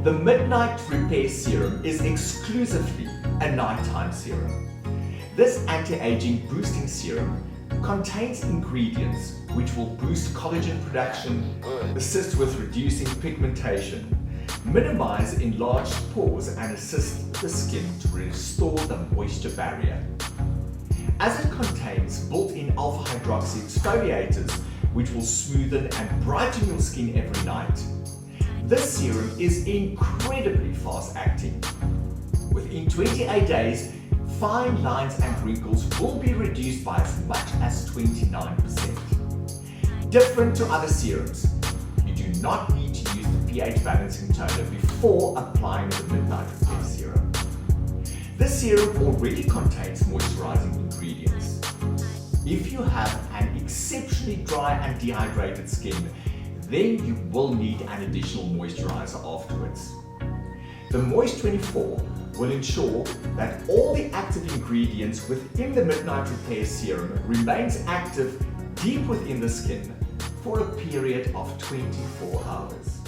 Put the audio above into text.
The Midnight Repair Serum is exclusively a nighttime serum. This anti-aging boosting serum contains ingredients which will boost collagen production, assist with reducing pigmentation, minimize enlarged pores and assist the skin to restore the moisture barrier. As it contains built-in alpha-hydroxy exfoliators which will smoothen and brighten your skin every night, this serum is incredibly fast-acting. Within 28 days, fine lines and wrinkles will be reduced by as much as 29%. Different to other serums, you do not need to use the pH balancing toner before applying the Midnight Repair Serum. This serum already contains moisturizing ingredients. If you have an exceptionally dry and dehydrated skin, then you will need an additional moisturizer afterwards. The Moist 24 will ensure that all the active ingredients within the Midnight Repair Serum remains active deep within the skin for a period of 24 hours.